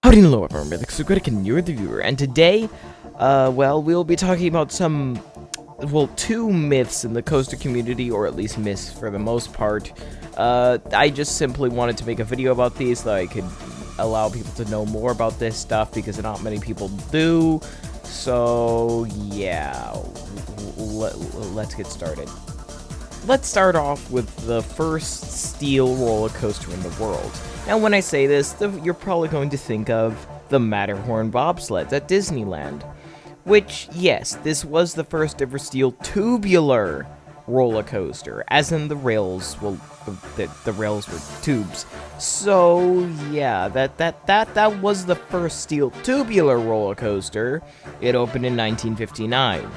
Howdy, hello everyone, I'm the Coaster Critic and you're the viewer, and today, we'll be talking about two myths in the coaster community, or at least myths for the most part. I just simply wanted to make a video about these so I could allow people to know more about this stuff, because not many people do. So, yeah, let's get started. Let's start off with the first steel roller coaster in the world. Now, when I say this, you're probably going to think of the Matterhorn bobsleds at Disneyland. Which, yes, this was the first ever steel tubular roller coaster, as in the rails, well, the rails were tubes. So, yeah, that was the first steel tubular roller coaster. It opened in 1959.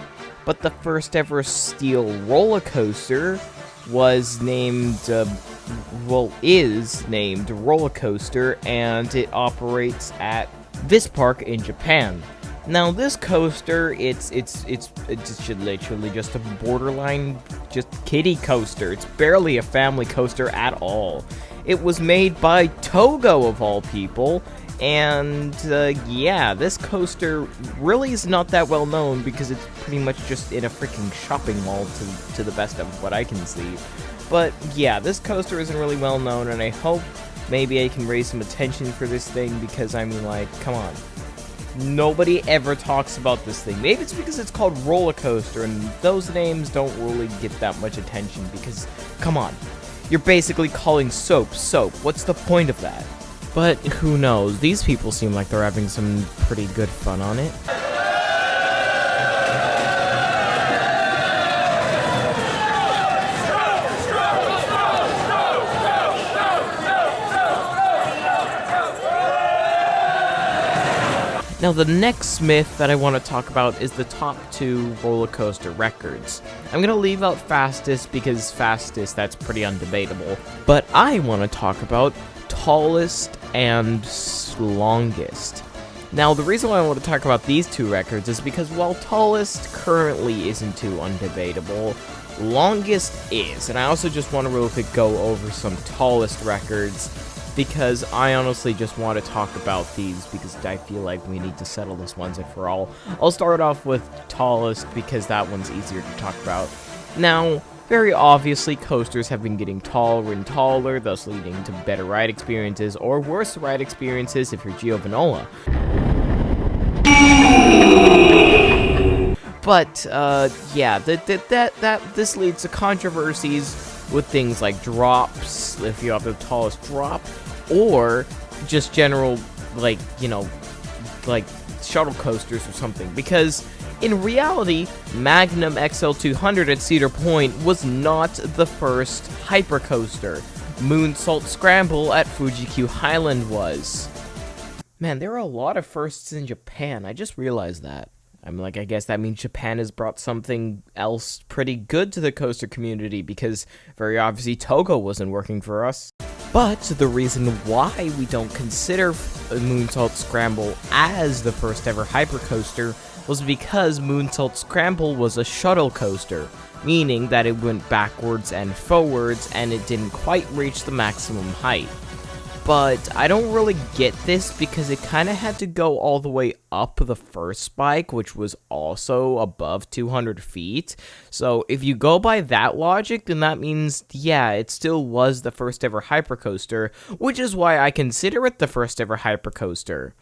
But the first ever steel roller coaster was named, is named Roller Coaster, and it operates at this park in Japan. Now, this coaster, it's literally just a borderline, just kiddie coaster. It's barely a family coaster at all. It was made by Togo, of all people, and, yeah, this coaster really is not that well known because it's pretty much just in a freaking shopping mall to the best of what I can see. But, yeah, this coaster isn't really well known, and I hope maybe I can raise some attention for this thing because, I mean, like, come on. Nobody ever talks about this thing. Maybe it's because it's called Roller Coaster, and those names don't really get that much attention because, come on. You're basically calling soap soap. What's the point of that? But who knows, these people seem like they're having some pretty good fun on it. Now, the next myth that I want to talk about is the top 2 roller coaster records. I'm going to leave out fastest because fastest, that's pretty undebatable. But I want to talk about tallest and longest. Now, the reason why I want to talk about these 2 records is because while tallest currently isn't too undebatable, longest is. And I also just want to real quick go over some tallest records, because I honestly just want to talk about these because I feel like we need to settle this once and for all. I'll start off with tallest because that one's easier to talk about. Now, very obviously, coasters have been getting taller and taller, thus leading to better ride experiences or worse ride experiences if you're Gio Vanola. But, yeah, this leads to controversies with things like drops, if you have the tallest drop, or just general, like, you know, like shuttle coasters or something, because in reality, Magnum XL200 at Cedar Point was not the first hypercoaster. Moonsault Scramble at Fuji-Q Highland was. Man, there are a lot of firsts in Japan, I just realized that. I'm like, I guess that means Japan has brought something else pretty good to the coaster community, because very obviously Togo wasn't working for us. But the reason why we don't consider Moonsault Scramble as the first ever hypercoaster was because Moonsault Scramble was a shuttle coaster, meaning that it went backwards and forwards and it didn't quite reach the maximum height. But I don't really get this because it kind of had to go all the way up the first spike, which was also above 200 feet. So if you go by that logic, then that means, yeah, it still was the first ever hypercoaster, which is why I consider it the first ever hypercoaster.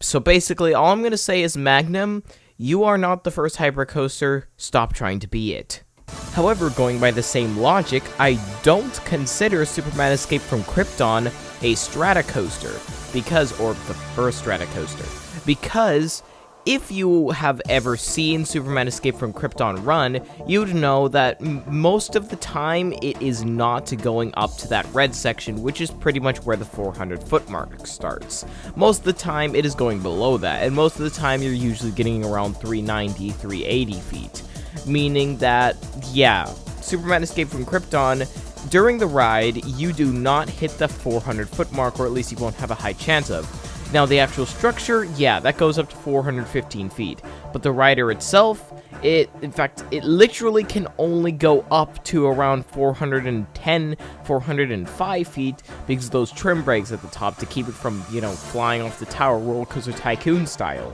So basically, all I'm going to say is, Magnum, you are not the first hypercoaster, stop trying to be it. However, going by the same logic, I don't consider Superman Escape from Krypton a Stratocoaster, or the first Stratocoaster, because if you have ever seen Superman Escape from Krypton run, you'd know that most of the time it is not going up to that red section, which is pretty much where the 400-foot mark starts. Most of the time it is going below that, and most of the time you're usually getting around 390, 380 feet. Meaning that, yeah, Superman Escape from Krypton, during the ride, you do not hit the 400-foot mark, or at least you won't have a high chance of. Now, the actual structure, yeah, that goes up to 415 feet. But the rider itself, in fact, it literally can only go up to around 410, 405 feet because of those trim brakes at the top to keep it from, you know, flying off the tower roller coaster tycoon style.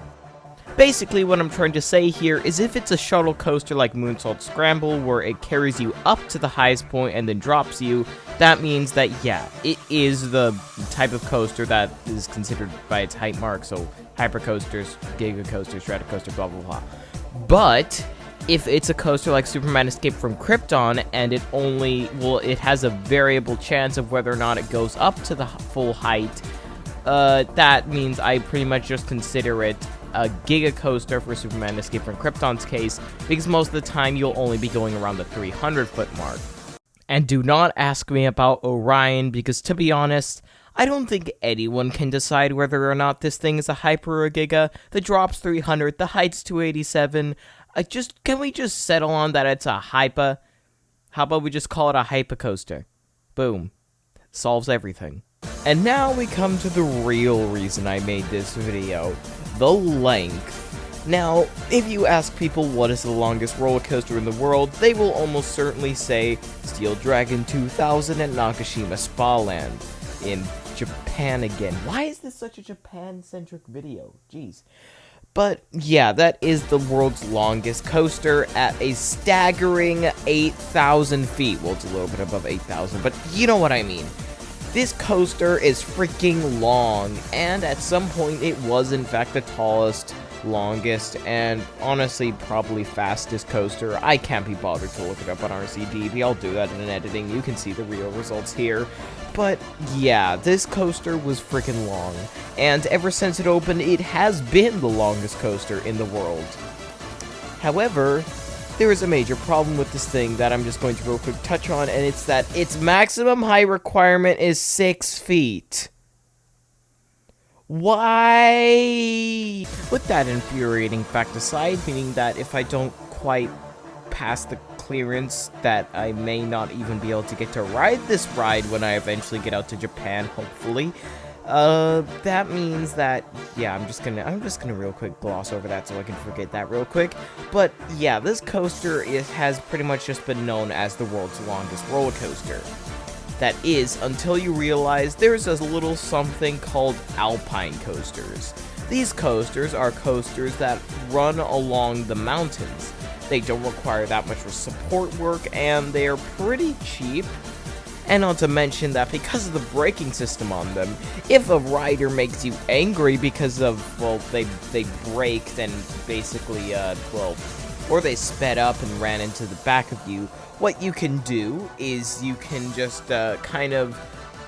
Basically, what I'm trying to say here is if it's a shuttle coaster like Moonsault Scramble, where it carries you up to the highest point and then drops you, that means that, yeah, it is the type of coaster that is considered by its height mark, so hypercoasters, gigacoasters, stratocoaster, blah, blah, blah. But if it's a coaster like Superman Escape from Krypton, and it only, well, it has a variable chance of whether or not it goes up to the full height, that means I pretty much just consider it a Giga Coaster for Superman Escape from Krypton's case, because most of the time you'll only be going around the 300-foot mark. And do not ask me about Orion, because to be honest, I don't think anyone can decide whether or not this thing is a Hyper or a Giga. The drop's 300, the height's 287. Can we just settle on that it's a Hypa? How about we just call it a Hypa Coaster? Boom. Solves everything. And now we come to the real reason I made this video. The length. Now, if you ask people what is the longest roller coaster in the world, they will almost certainly say Steel Dragon 2000 at Nakashima Spa Land in Japan again. Why is this such a Japan-centric video? Jeez. But yeah, that is the world's longest coaster at a staggering 8,000 feet. Well, it's a little bit above 8,000, but you know what I mean. This coaster is freaking long, and at some point it was in fact the tallest, longest, and honestly probably fastest coaster. I can't be bothered to look it up on RCDB, I'll do that in editing, you can see the real results here. But yeah, this coaster was freaking long, and ever since it opened, it has been the longest coaster in the world. However, there is a major problem with this thing that I'm just going to real quick touch on, and it's that its maximum height requirement is 6 feet. Why? With that infuriating fact aside, meaning that if I don't quite pass the clearance, that I may not even be able to get to ride this ride when I eventually get out to Japan, hopefully. That means that, yeah, I'm just gonna real quick gloss over that so I can forget that real quick. But yeah, this coaster has pretty much just been known as the world's longest roller coaster. That is, until you realize there's a little something called alpine coasters. These coasters are coasters that run along the mountains. They don't require that much support work, and they're pretty cheap. And not to mention that because of the braking system on them, if a rider makes you angry because of, well, they braked and basically, or they sped up and ran into the back of you, what you can do is you can just, kind of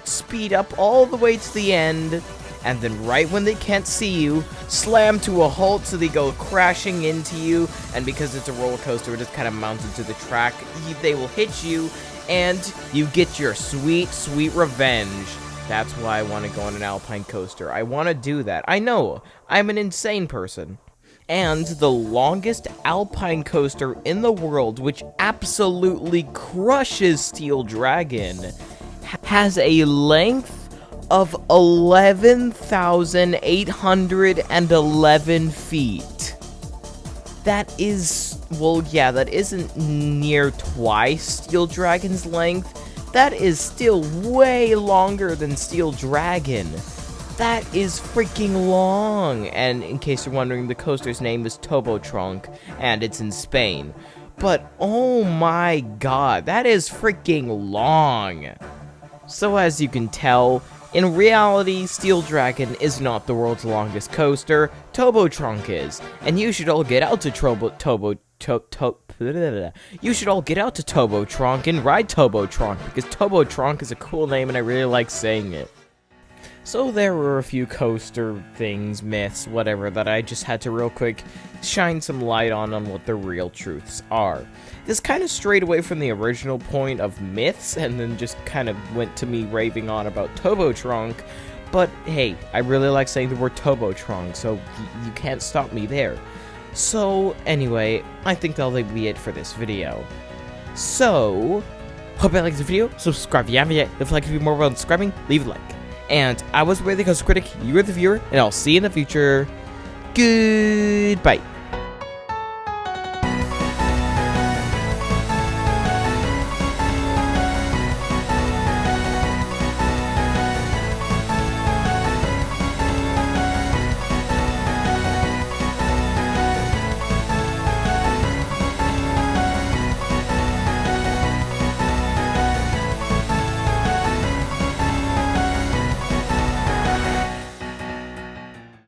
speed up all the way to the end, and then right when they can't see you, slam to a halt so they go crashing into you, and because it's a roller coaster, it is kind of mounted to the track, they will hit you, and you get your sweet, sweet revenge. That's why I want to go on an alpine coaster. I want to do that. I know, I'm an insane person. And the longest alpine coaster in the world, which absolutely crushes Steel Dragon, has a length of 11,811 feet. That is, well, yeah, that isn't near twice Steel Dragon's length. That is still way longer than Steel Dragon. That is freaking long. And in case you're wondering, the coaster's name is Tobotronc, and it's in Spain. But oh my god, that is freaking long. So as you can tell, in reality, Steel Dragon is not the world's longest coaster, Tobotronc is, and you should all get out to you should all get out to Tobotronc and ride Tobotronc, because Tobotronc is a cool name and I really like saying it. So there were a few coaster things, myths, whatever, that I just had to real quick shine some light on what the real truths are. This kind of strayed away from the original point of myths, and then just kind of went to me raving on about Tobotronc, but hey, I really like saying the word Tobotronc, so you can't stop me there. So, anyway, I think that'll be it for this video. So, hope you liked the video, subscribe if you haven't yet. If you'd like to be more about subscribing, leave a like. And I was the Coaster Critic, you were the viewer, and I'll see you in the future. Goodbye.